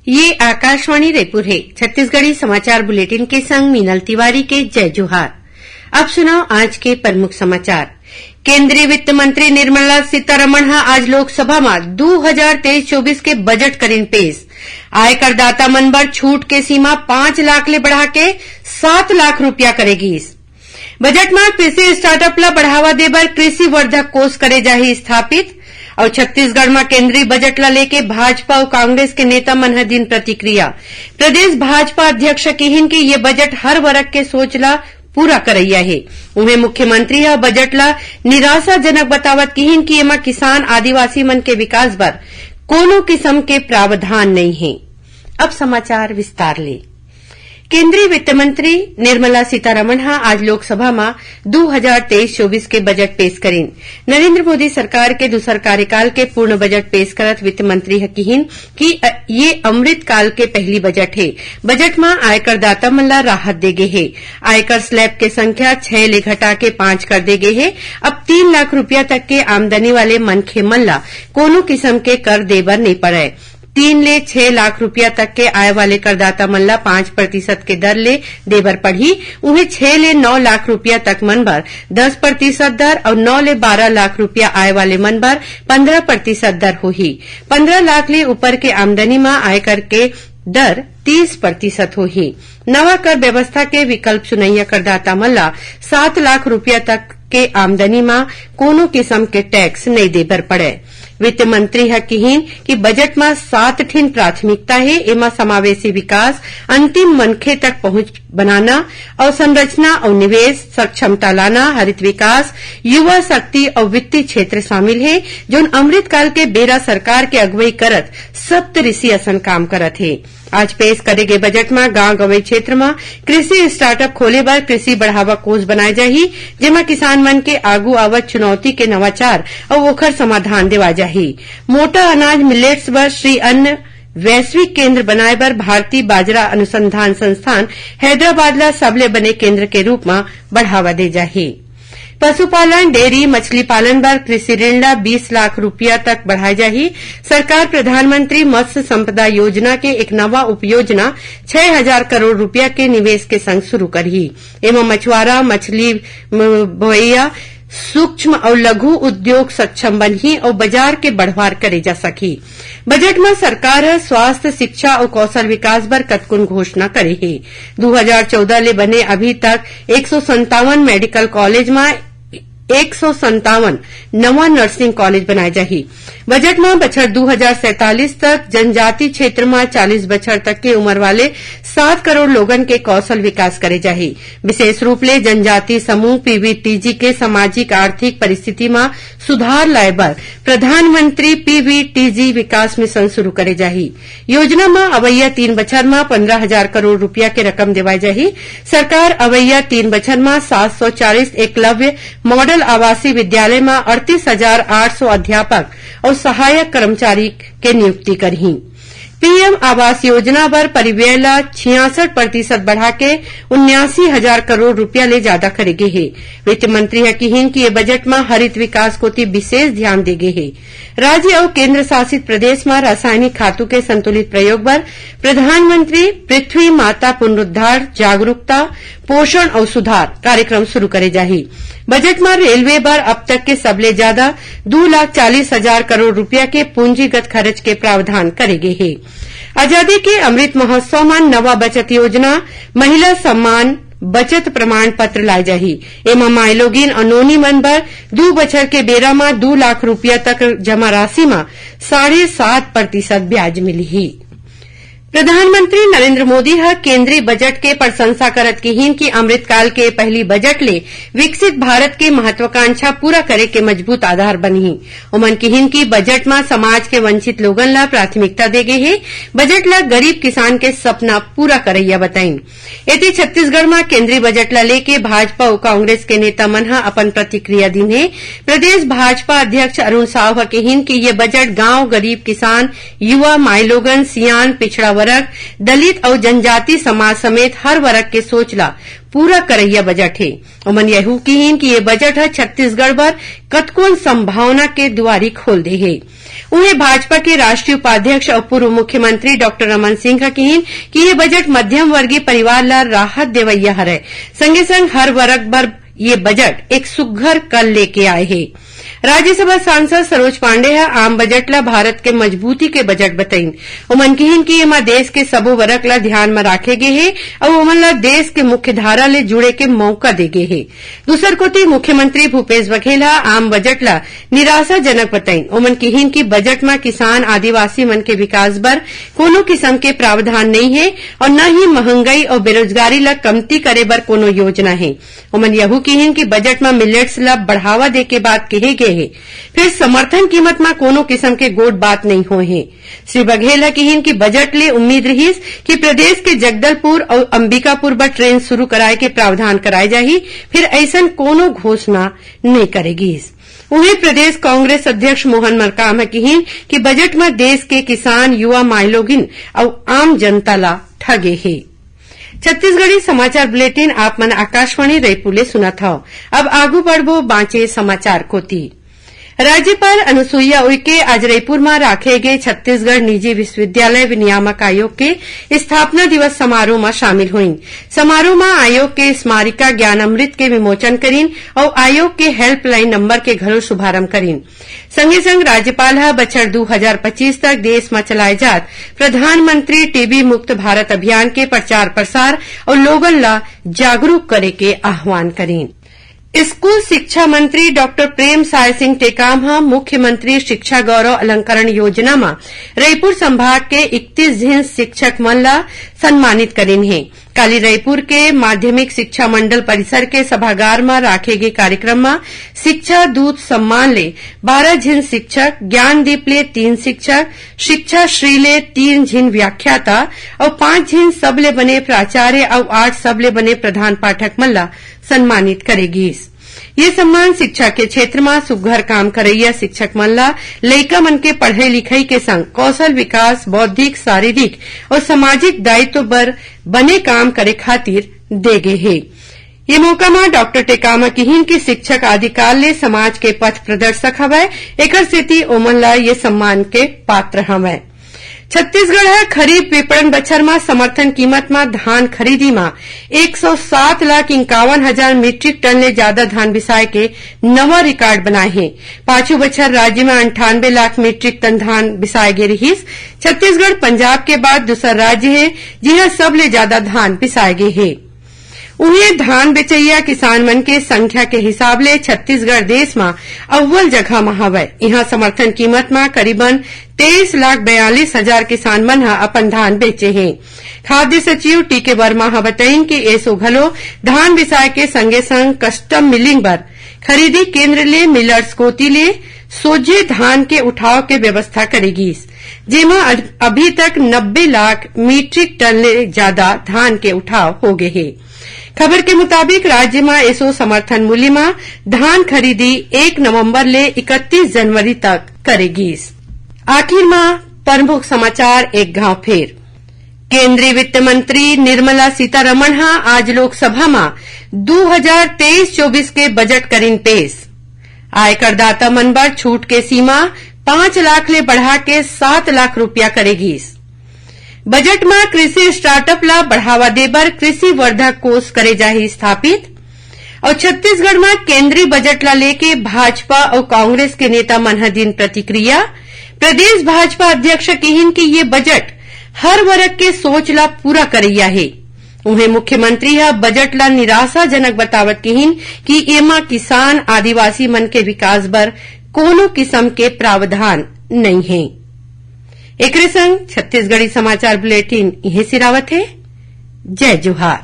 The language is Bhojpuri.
ये आकाशवाणी रायपुर है। छत्तीसगढ़ी समाचार बुलेटिन के संग मीनल तिवारी के जय जोहार। अब सुनाओ आज के प्रमुख समाचार। केंद्रीय वित्त मंत्री निर्मला सीतारमण आज लोकसभा में 2023-24 के बजट करीन पेश। आयकरदाता मन बर छूट के सीमा 5 लाख ले बढ़ा के 7 लाख रुपया करेगी। बजट में कृषि स्टार्टअप ला बढ़ावा दे बर कृषि वर्धक कोष करे जाही स्थापित। और छत्तीसगढ़ में केंद्रीय बजट ला लेके भाजपा और कांग्रेस के नेता मन दिन प्रतिक्रिया। प्रदेश भाजपा अध्यक्ष कहिन कि ये बजट हर वर्ग के सोच ला पूरा करैया है। उन्हें मुख्यमंत्री बजट ला निराशाजनक बतावत कहिन कि एमा किसान आदिवासी मन के विकास बर कोनो किस्म के प्रावधान नहीं है। अब समाचार विस्तार ले। केंद्रीय वित्त मंत्री निर्मला सीतारमण आज लोकसभा में 2023-24 के बजट पेश करें। नरेंद्र मोदी सरकार के दूसर कार्यकाल के पूर्ण बजट पेश करत वित्त मंत्री कहिन कि ये अमृत काल के पहली बजट है। बजट में आयकरदाता मन ला राहत दे गे है। आयकर स्लैब के संख्या 6 ले घटा के 5 कर दे गे है। अब 3 लाख रुपया तक के आमदनी वाले मनखे मन ला कोनो किस्म के कर दे बर नहीं पड़े। 3 ले 6 लाख रुपया तक के आय वाले करदाता मन ला 5% के दर ले देबर पड़ी। उन्हें 6 ले 9 लाख रुपया तक मन बर 10% दर और 9 ले 12 लाख रुपया आय वाले मन बर 15% दर होही। 15 लाख ले ऊपर के आमदनी में आयकर के दर 30% होही। नवा कर व्यवस्था के विकल्प सुनैया करदाता मन ला 7 लाख रुपया तक के आमदनी में कोनो किस्म के टैक्स नहीं देबर पड़े। वित्त मंत्री कहिन कि बजट में 7 ठिन प्राथमिकता है। एमा समावेशी विकास, अंतिम मनखे तक पहुंच बनाना और संरचना और निवेश, सक्षमता लाना, हरित विकास, युवा शक्ति और वित्तीय क्षेत्र शामिल है, जो अमृत काल के बेरा सरकार के अगुवाई करत सप्तऋषि असन काम करत है। आज पेश करे गए बजट में गांव गंवई क्षेत्र में कृषि स्टार्टअप खोले बर कृषि बढ़ावा कोष बनाए जाही, जेमा किसान मन के आगू आवत चुनौती के नवाचार और ओखर समाधान देवा जाही। मोटा अनाज मिलेट्स बर श्री अन्न वैश्विक केंद्र बनाए बर भारतीय बाजरा अनुसंधान संस्थान हैदराबाद ला सबले बने केंद्र के रूप में बढ़ावा दे जाही। पशुपालन, डेयरी, मछली पालन बर कृषि ऋण ला 20 लाख रुपया तक बढ़ाए जाही। सरकार प्रधानमंत्री मत्स्य संपदा योजना के एक नवा उपयोजना 6,000 करोड़ रुपया के निवेश के संग शुरू करही। एमा मछुआरा, मछली बोइया, सूक्ष्म और लघु उद्योग सक्षम बनही और बाजार के बढ़वार करे जा सकी। बजट में सरकार स्वास्थ्य, शिक्षा और कौशल विकास बर कतकुन घोषणा करे है। 2014 ले बने अभी तक 157 मेडिकल कॉलेज में 157 नवा नर्सिंग कॉलेज बनाए जाही। बजट में बछर 2047 तक जनजाति क्षेत्र में 40 बछर तक के उम्र वाले 7 करोड़ लोगन के कौशल विकास करे जाही। विशेष रूप ले जनजाति समूह पीवीटीजी के सामाजिक आर्थिक परिस्थिति में सुधार लाए बर प्रधानमंत्री पीवीटीजी विकास मिशन शुरू करे जाही। योजना में अवैया 3 बछर में 15,000 करोड़ रुपया के रकम देवाई जाही। सरकार अवैया 3 बछर में 740 एकलव्य मॉडल आवासीय विद्यालय में 38,800 अध्यापक और सहायक कर्मचारी के नियुक्ति करही। पीएम आवास योजना पर परिव्यय ला 66% बढ़ा के 79,000 करोड़ रुपया ले ज्यादा करेगे है। वित्त मंत्री कहिन कि ये बजट में हरित विकास को विशेष ध्यान देगे है। राज्य और केंद्र शासित प्रदेश में रासायनिक खातों के संतुलित प्रयोग पर प्रधानमंत्री पृथ्वी माता पुनरुद्धार, जागरूकता, पोषण और सुधार कार्यक्रम शुरू करे जाही। बजट में रेलवे पर अब तक के सबले ज्यादा 2,40,000 करोड़ रुपया के पूंजीगत खर्च के प्रावधान करेगे है। आजादी के अमृत महोत्सव में नवा बचत योजना महिला सम्मान बचत प्रमाण पत्र लाए जाही। एमा माइलोगिन और नोनी मन बर 2 बछर के बेरा में 2 लाख रुपया तक जमा राशि में 7.5% ब्याज मिली। प्रधानमंत्री नरेंद्र मोदी केंद्रीय बजट के प्रशंसा करत कहिन कि अमृतकाल के पहली बजट ले विकसित भारत के महत्वाकांक्षा पूरा करे के मजबूत आधार बनही। उमन कहिन कि बजट में समाज के वंचित लोगन ला प्राथमिकता दे गे है। बजट ला गरीब किसान के सपना पूरा करैया बताइन। एती छत्तीसगढ़ में केंद्रीय बजट ला लेके भाजपा और कांग्रेस के नेता मन अपन प्रतिक्रिया दिन है। प्रदेश भाजपा अध्यक्ष अरुण साव कहिन कि ये बजट गांव, गरीब किसान, युवा, माइलोगन, सियान, पिछड़ा वर्ग, दलित और जनजाति समाज समेत हर वर्ग के सोचला पूरा करैया बजट है। उमन यहू कहिन कि ये बजट है छत्तीसगढ़ बर कतकोन संभावना के दुआरी खोल दे है। उन्हें भाजपा के राष्ट्रीय उपाध्यक्ष और पूर्व मुख्यमंत्री डॉक्टर रमन सिंह का कहिन कि ये बजट मध्यम वर्गीय परिवार ला राहत देवैया हरय, संगे संग हर वर्ग बर ये बजट एक सुघ्घर कल लेके आए है। राज्यसभा सांसद सरोज पांडे आम बजट ला भारत के मजबूती के बजट बताइन। उमन कहिन कि एमा देश के सबो वर्ग ला ध्यान में राखे गे हे और उमन ला देश के मुख्य धारा ले जुड़े के मौका दे गे हे। दूसर कोती मुख्यमंत्री भूपेश बघेल आम बजट ला निराशाजनक बताइन। उमन कहिन कि बजट में किसान आदिवासी मन के विकास बर कोनो किस्म के प्रावधान नहीं है और न ही महंगाई और बेरोजगारी ला कमती करे बर कोनो योजना है। उमन यहू कहिन कि बजट में मिलेट्स ला बढ़ावा दे के बात कहे गए है, फिर समर्थन कीमत में कोनो किस्म के गोट बात नहीं हुए है। श्री बघेल कहिन कि बजट ले उम्मीद रहीस कि प्रदेश के जगदलपुर और अंबिकापुर बर ट्रेन शुरू कराए के प्रावधान कराए जाही, फिर ऐसन कोनो घोषणा नहीं करेगी। उन्हें प्रदेश कांग्रेस अध्यक्ष मोहन मरकाम कहिन कि बजट में देश के किसान, युवा माइलोगिन और आम जनता ला ठगे है। छत्तीसगढ़ी समाचार बुलेटिन आप मन आकाशवाणी रायपुर ले सुनत हव। अब आगू बढ़बो बांचे समाचार कोती। राज्यपाल अनुसुईया उइके आज रायपुर में राखे गए छत्तीसगढ़ निजी विश्वविद्यालय विनियामक आयोग के स्थापना दिवस समारोह में शामिल हुईन। समारोह में आयोग के स्मारिका ज्ञानामृत के विमोचन करीन और आयोग के हेल्पलाइन नंबर के घलो शुभारंभ करीन। संगे संग राज्यपाल बछर 2025 तक देश में चलाए जात प्रधानमंत्री टीबी मुक्त भारत अभियान के प्रचार प्रसार और लोगन ला जागरूक करे के आह्वान करीन। स्कूल शिक्षा मंत्री डॉक्टर प्रेम साय सिंह टेकाम मुख्यमंत्री शिक्षा गौरव अलंकरण योजना में रायपुर संभाग के 31 झिन शिक्षक मन ला सम्मानित करीन है। काली रायपुर के माध्यमिक शिक्षा मंडल परिसर के सभागार में राखे गए कार्यक्रम में शिक्षा दूत सम्मान ले 12 झिन शिक्षक, ज्ञानदीप ले 3 शिक्षक, शिक्षा श्री ले 3 झिन व्याख्याता और 5 झिन सबले बने प्राचार्य और 8 सबले बने प्रधान पाठक मन ला सम्मानित करेगी। ये सम्मान शिक्षा के क्षेत्र में सुघ्घर काम करैया शिक्षक मन ला लइका मन के पढ़ाई लिखाई के संग कौशल विकास, बौद्धिक, शारीरिक और सामाजिक दायित्व बर बने काम करे खातिर दे गे हे। ये मौका में डॉक्टर टेकामा कहिन कि शिक्षक आदिकाल ले समाज के पथ प्रदर्शक हवय, एकर सेती ओमन ला ये सम्मान के पात्र हवय। छत्तीसगढ़ खरीफ विपणन बछर में समर्थन कीमत में धान खरीदी में 107,51,000 मीट्रिक टन ले ज्यादा धान बिसाए के नवा रिकॉर्ड बनाए हैं। पांचों बछर राज्य में 98 लाख मीट्रिक टन धान बिसाए गे रहीस। छत्तीसगढ़ पंजाब के बाद दूसरा राज्य है जिहा सबले ज्यादा धान बिसाए गे है। उन्हें धान बेचैया किसान मन के संख्या के हिसाब ले छत्तीसगढ़ देश में अव्वल जगह में हवय। यहाँ समर्थन कीमत में करीबन 23,42,000 किसान मन अपन धान बेचे हैं। खाद्य सचिव टीके वर्मा बताइन कि एसो घलो धान बिसाए के संगे संग कस्टम मिलिंग बर खरीदी केंद्र ले मिलर्स कोती ले सोझे धान के उठाव के व्यवस्था करेगी, जेमा अभी तक 90 लाख मीट्रिक टन ले ज्यादा धान के उठाव हो गए है। खबर के मुताबिक राज्य में एसो समर्थन मूल्य में धान खरीदी 1 नवंबर ले 31 जनवरी तक करेगी। आखिर में प्रमुख समाचार एक गांव फिर। केंद्रीय वित्त मंत्री निर्मला सीतारमण आज लोकसभा में 2023-24 के बजट करीन पेश। आयकरदाता मन बर छूट के सीमा 5 लाख ले बढ़ा के 7 लाख रुपया करेगी। बजट में कृषि स्टार्टअप ला बढ़ावा देबर कृषि वर्धक कोष करे जाही स्थापित। और छत्तीसगढ़ में केंद्रीय बजट ला लेके भाजपा और कांग्रेस के नेता मन दिन प्रतिक्रिया। प्रदेश भाजपा अध्यक्ष कहिन कि ये बजट हर वर्ग के सोच ला पूरा करैया है। उन्हें मुख्यमंत्री बजट ला निराशाजनक बतावत कहिन कि एमा किसान आदिवासी मन के विकास बर कोनो किस्म के प्रावधान नहीं है। एकरे संग छत्तीसगढ़ी समाचार बुलेटिन यही सिरावत है। जय जोहार।